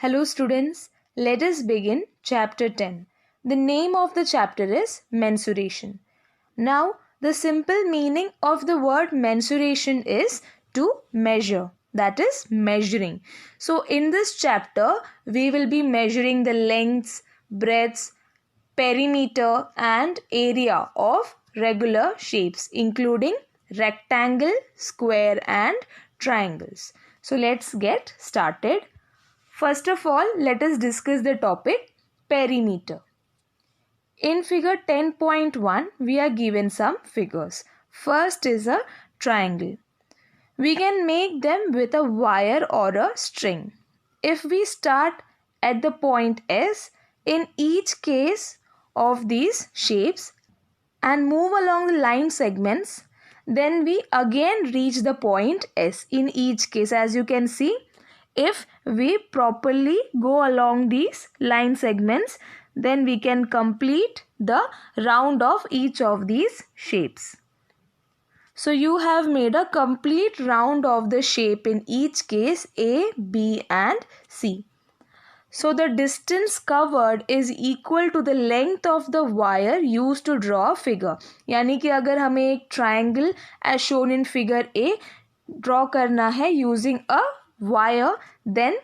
Hello students, let us begin chapter 10. The name of the chapter is mensuration. Now, the simple meaning of the word mensuration is to measure, that is measuring. So in this chapter, we will be measuring the lengths, breadths, perimeter and area of regular shapes including rectangle, square and triangles. So let's get started. First of all, let us discuss the topic perimeter. In figure 10.1, we are given some figures. First is a triangle. We can make them with a wire or a string. If we start at the point S, in each case of these shapes and move along the line segments, then we again reach the point S in each case. As you can see, if we properly go along these line segments, then we can complete the round of each of these shapes. So you have made a complete round of the shape in each case A, B and C. So the distance covered is equal to the length of the wire used to draw a figure. यानी कि अगर हमें एक triangle as shown in figure A draw करना है using a wire, then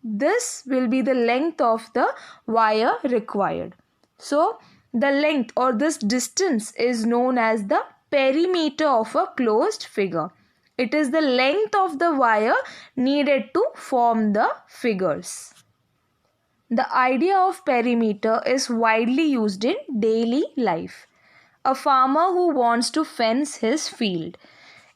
this will be the length of the wire required. So the length or this distance is known as the perimeter of a closed figure. It is the length of the wire needed to form the figures. The idea of perimeter is widely used in daily life. A farmer who wants to fence his field.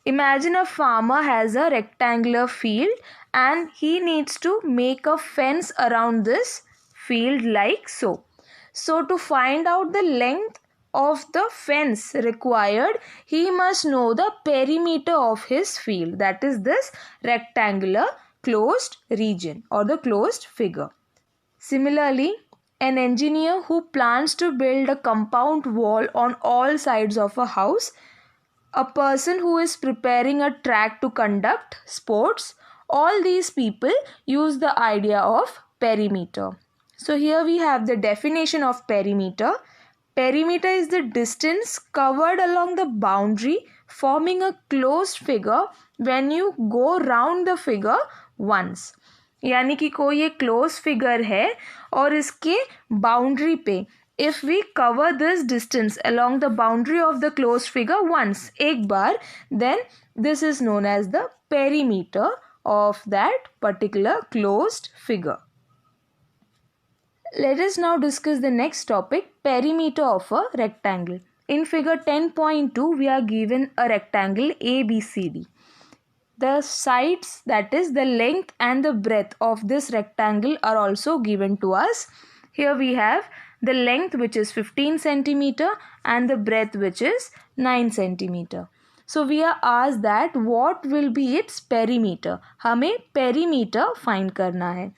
Imagine a farmer has a rectangular field and he needs to make a fence around this field like so. So to find out the length of the fence required, he must know the perimeter of his field, that is this rectangular closed region or the closed figure. Similarly, an engineer who plans to build a compound wall on all sides of a house, a person who is preparing a track to conduct sports, all these people use the idea of perimeter. So here we have the definition of perimeter. Perimeter is the distance covered along the boundary forming a closed figure when you go round the figure once. यानी कि कोई एक close figure है और इसके boundary पे if we cover this distance along the boundary of the closed figure once, एक बार, then this is known as the perimeter of that particular closed figure. Let us now discuss the next topic, perimeter of a rectangle. In figure 10.2, we are given a rectangle ABCD. The sides, that is the length and the breadth of this rectangle are also given to us. Here we have the length which is 15 centimeter and the breadth which is 9 centimeter. So we are asked that what will be its perimeter. हमें perimeter find करना है.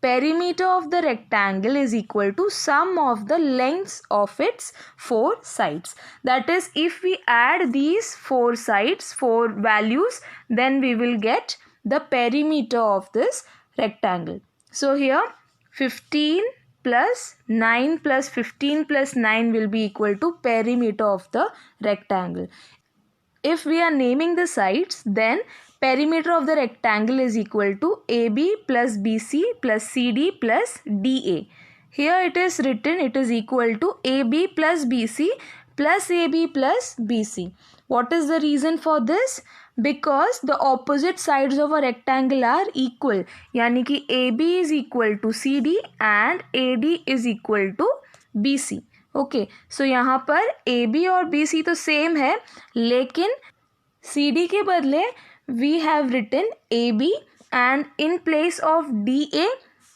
Perimeter of the rectangle is equal to sum of the lengths of its four sides. That is, if we add these four sides, four values, then we will get the perimeter of this rectangle. So here 15 plus 9 plus 15 plus 9 will be equal to perimeter of the rectangle. If we are naming the sides, then perimeter of the rectangle is equal to AB plus BC plus CD plus DA. Here it is written, it is equal to AB plus BC plus AB plus BC. What is the reason for this? Because the opposite sides of a rectangle are equal. यानी कि AB is equal to CD and AD is equal to BC. Okay, so यहाँ पर AB और BC तो same है, लेकिन CD के बदले we have written AB and in place of DA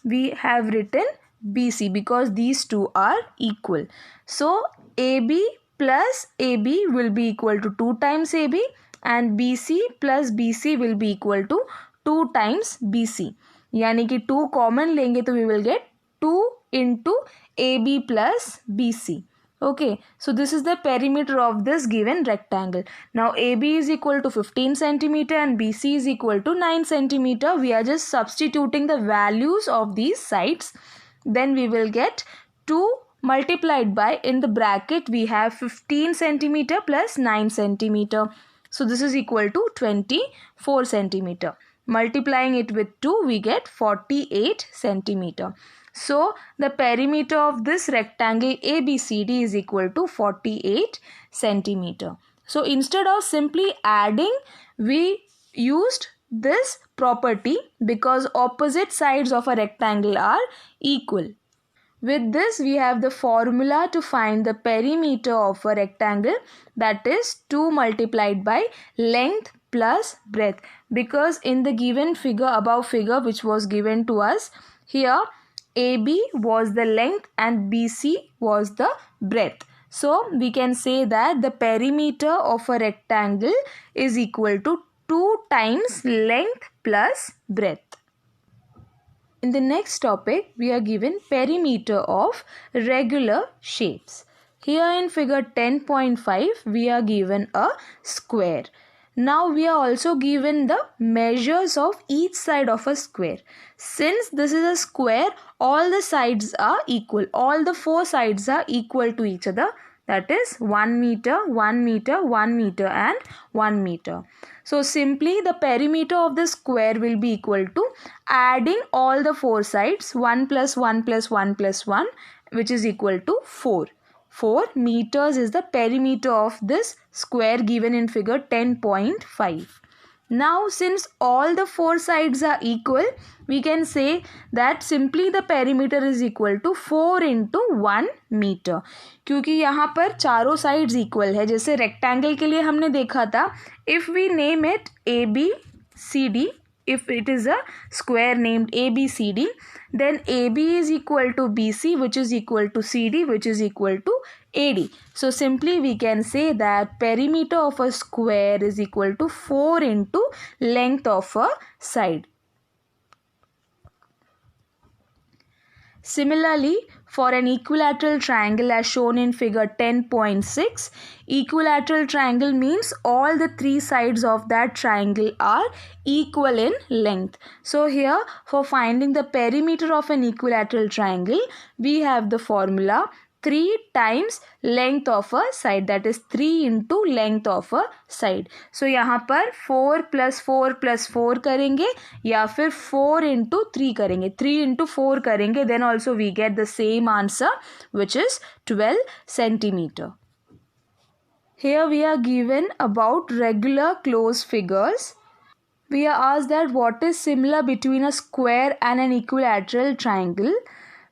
we have written BC because these two are equal. So AB plus AB will be equal to 2 times AB and BC plus BC will be equal to 2 times BC. यानी कि 2 common लेंगे तो we will get 2 into AB plus BC. Okay, so this is the perimeter of this given rectangle. Now AB is equal to 15 centimeter and BC is equal to 9 centimeter. We are just substituting the values of these sides. Then we will get 2 multiplied by, in the bracket we have 15 centimeter plus 9 centimeter. So this is equal to 24 centimeter. Multiplying it with 2, we get 48 centimeter. So the perimeter of this rectangle ABCD is equal to 48 centimeter. So instead of simply adding, we used this property because opposite sides of a rectangle are equal. With this, we have the formula to find the perimeter of a rectangle, that is 2 multiplied by length plus breadth. Because in the given figure, above figure which was given to us, here AB was the length and BC was the breadth. So we can say that the perimeter of a rectangle is equal to 2 times length plus breadth. In the next topic, we are given perimeter of regular shapes. Here in figure 10.5, we are given a square. Now we are also given the measures of each side of a square. Since this is a square, all the sides are equal. All the 4 sides are equal to each other. That is 1 meter, 1 meter, 1 meter and 1 meter. So simply the perimeter of the square will be equal to adding all the 4 sides, 1 plus 1 plus 1 plus 1, which is equal to 4. 4 meters is the perimeter of this square given in figure 10.5. Now since all the 4 sides are equal, we can say that simply the perimeter is equal to 4 into 1 meter. क्योंकि यहाँ पर चारों sides equal है, जैसे rectangle के लिए हमने देखा था, if we name it ABCD, if it is a square named ABCD, then AB is equal to BC, which is equal to CD, which is equal to AD. So simply we can say that perimeter of a square is equal to 4 into length of a side. Similarly, for an equilateral triangle as shown in figure 10.6, equilateral triangle means all the 3 sides of that triangle are equal in length. So here, for finding the perimeter of an equilateral triangle, we have the formula 3 times length of a side, that is 3 into length of a side. So यहाँ पर 4 plus 4 plus 4 करेंगे या फिर 4 into 3 करेंगे, 3 into 4 करेंगे, then also we get the same answer, which is 12 centimeter. Here we are given about regular closed figures. We are asked that what is similar between a square and an equilateral triangle.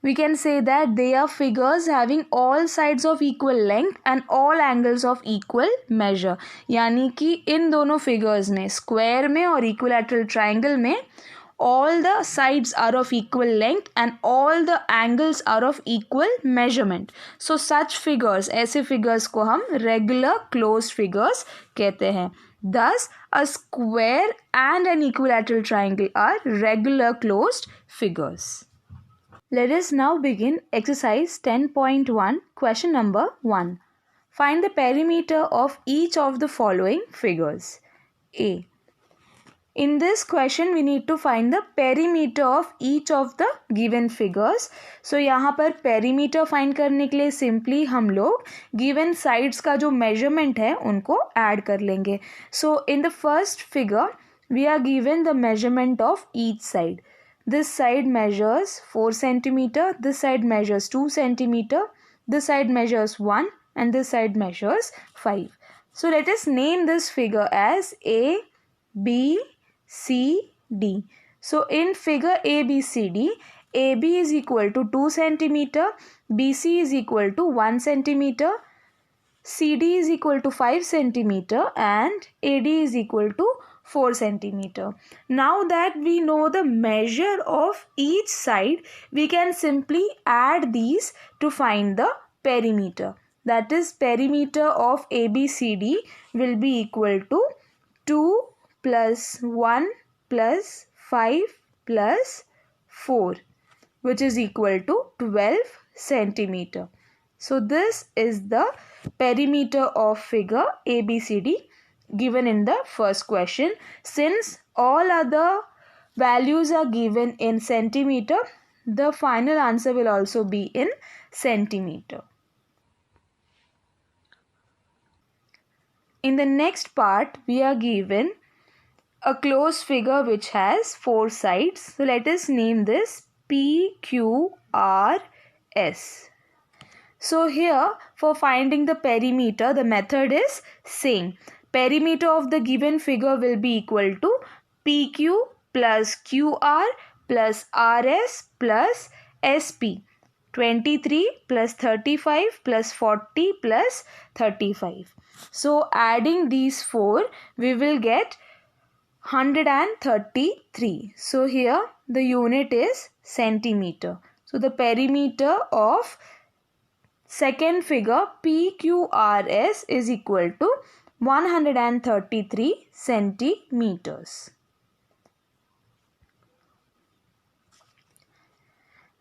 We can say that they are figures having all sides of equal length and all angles of equal measure. यानी कि इन दोनों figures में, square में और equilateral triangle में, all the sides are of equal length and all the angles are of equal measurement. So such figures, ऐसे figures को हम regular closed figures कहते हैं. Thus, a square and an equilateral triangle are regular closed figures. Let us now begin exercise 10.1, question number 1. Find the perimeter of each of the following figures. A. In this question, we need to find the perimeter of each of the given figures. So, यहाँ पर perimeter find करने के लिए simply हम लोग given sides का जो measurement है उनको add कर लेंगे. So, in the first figure, we are given the measurement of each side. This side measures 4 centimeter, this side measures 2 centimeter, this side measures 1 and this side measures 5. So let us name this figure as A, B, C, D. So in figure ABCD, AB is equal to 2 centimeter, BC is equal to 1 centimeter, CD is equal to 5 centimeter and AD is equal to 4 centimeter. Now that we know the measure of each side, we can simply add these to find the perimeter. That is, perimeter of ABCD will be equal to 2 plus 1 plus 5 plus 4, which is equal to 12 centimeter. So this is the perimeter of figure ABCD given in the first question. Since all other values are given in centimeter, the final answer will also be in centimeter. In the next part, we are given a closed figure which has 4 sides. So let us name this PQRS. So here, for finding the perimeter, the method is same. Perimeter of the given figure will be equal to PQ plus QR plus RS plus SP. 23 plus 35 plus 40 plus 35. So adding these 4, we will get 133. So here the unit is centimeter. So the perimeter of second figure PQRS is equal to 133 centimeters.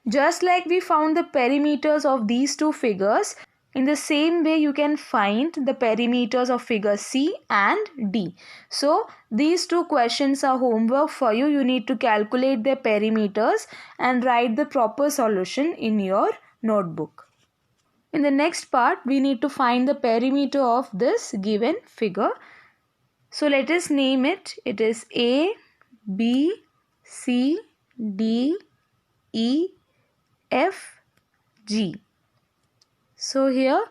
Just like we found the perimeters of these two figures, in the same way you can find the perimeters of figure C and D. So these two questions are homework for you. You need to calculate their perimeters and write the proper solution in your notebook. In the next part, we need to find the perimeter of this given figure. So let us name it. It is A, B, C, D, E, F, G. So here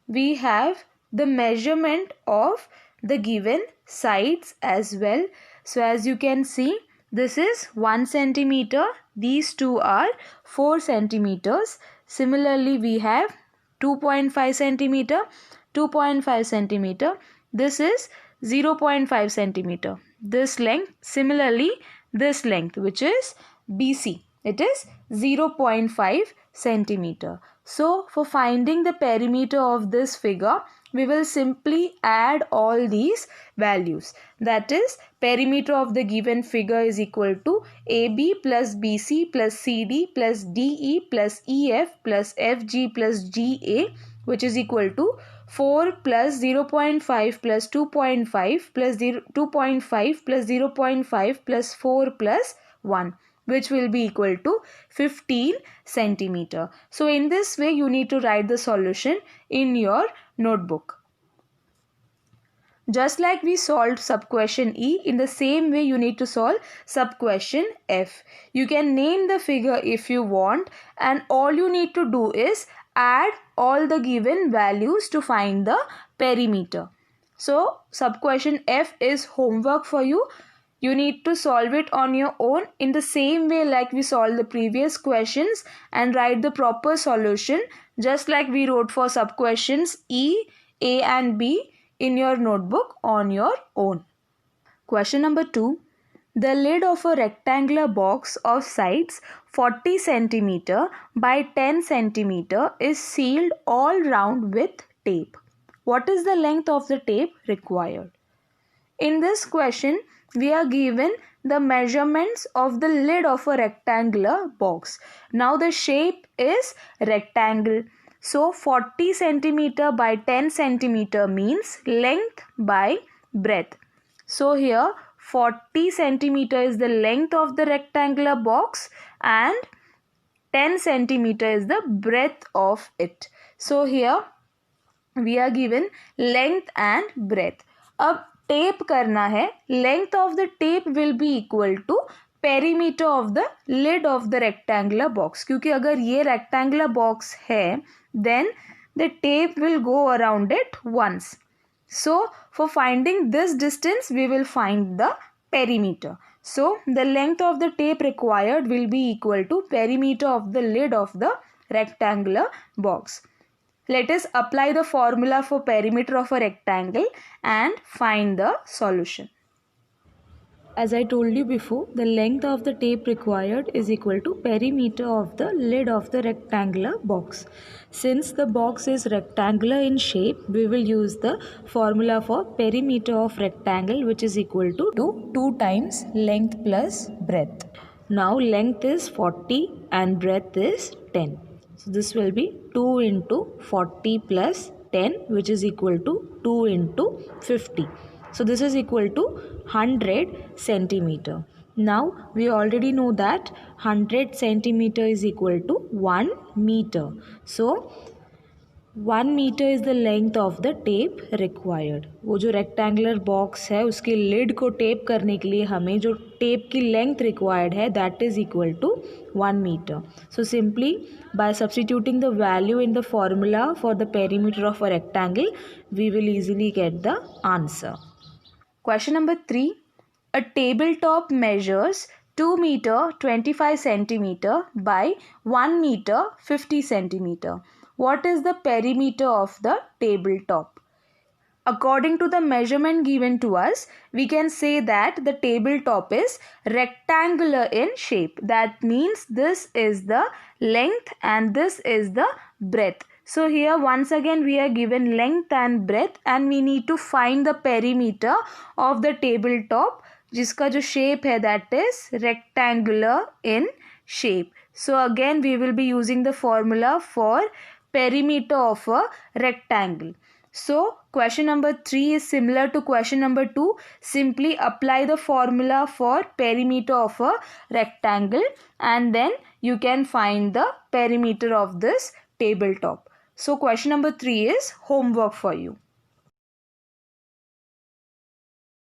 we have the measurement of the given sides as well. So as you can see, this is 1 centimeter. These two are 4 centimeters. Similarly, we have 2.5 centimeter, 2.5 centimeter. This is 0.5 centimeter. This length, similarly, this length, which is BC, it is 0.5 centimeter. So for finding the perimeter of this figure, we will simply add all these values. That is, perimeter of the given figure is equal to AB plus BC plus CD plus DE plus EF plus FG plus GA, which is equal to 4 plus 0.5 plus 2.5 plus 2.5 plus 0.5 plus 4 plus 1, which will be equal to 15 centimeter. So in this way, you need to write the solution in your notebook. Just like we solved sub-question E, in the same way you need to solve sub-question F. You can name the figure if you want, and all you need to do is add all the given values to find the perimeter. So sub-question F is homework for you. You need to solve it on your own in the same way like we solved the previous questions and write the proper solution just like we wrote for sub-questions E, A and B in your notebook on your own. Question number 2. The lid of a rectangular box of sides 40 cm by 10 cm is sealed all round with tape. What is the length of the tape required? In this question, we are given the measurements of the lid of a rectangular box. Now the shape is rectangle. So 40 cm by 10 cm means length by breadth. So here 40 cm is the length of the rectangular box and 10 cm is the breadth of it. So here we are given length and breadth. अब tape करना है. Length of the tape will be equal to perimeter of the lid of the rectangular box. क्योंकि अगर ये rectangular box है, then the tape will go around it once. So for finding this distance, we will find the perimeter. So the length of the tape required will be equal to perimeter of the lid of the rectangular box. Let us apply the formula for perimeter of a rectangle and find the solution. As I told you before, the length of the tape required is equal to perimeter of the lid of the rectangular box. Since the box is rectangular in shape, we will use the formula for perimeter of rectangle, which is equal to 2 times length plus breadth. Now length is 40 and breadth is 10. So this will be 2 into 40 plus 10, which is equal to 2 into 50. So this is equal to 100 centimeter. Now we already know that 100 centimeter is equal to 1 meter. So 1 meter is the length of the tape required. वो जो rectangular box है उसके lid को tape करने के लिए हमें जो टेप की लेंथ रिक्वायर्ड है दैट इज़ इक्वल टू 1 मीटर. So simply by substituting the value in the formula for the perimeter of a rectangle, we will easily get the answer. Question number 3. A tabletop measures 2 meter 25 centimeter by 1 meter 50 centimeter. What is the perimeter of the tabletop? According to the measurement given to us, we can say that the tabletop is rectangular in shape. That means this is the length and this is the breadth. So here once again we are given length and breadth and we need to find the perimeter of the tabletop जिसका जो shape है that is rectangular in shape. So again we will be using the formula for perimeter of a rectangle. So question number 3 is similar to question number 2. Simply apply the formula for perimeter of a rectangle and then you can find the perimeter of this tabletop. So question number 3 is homework for you.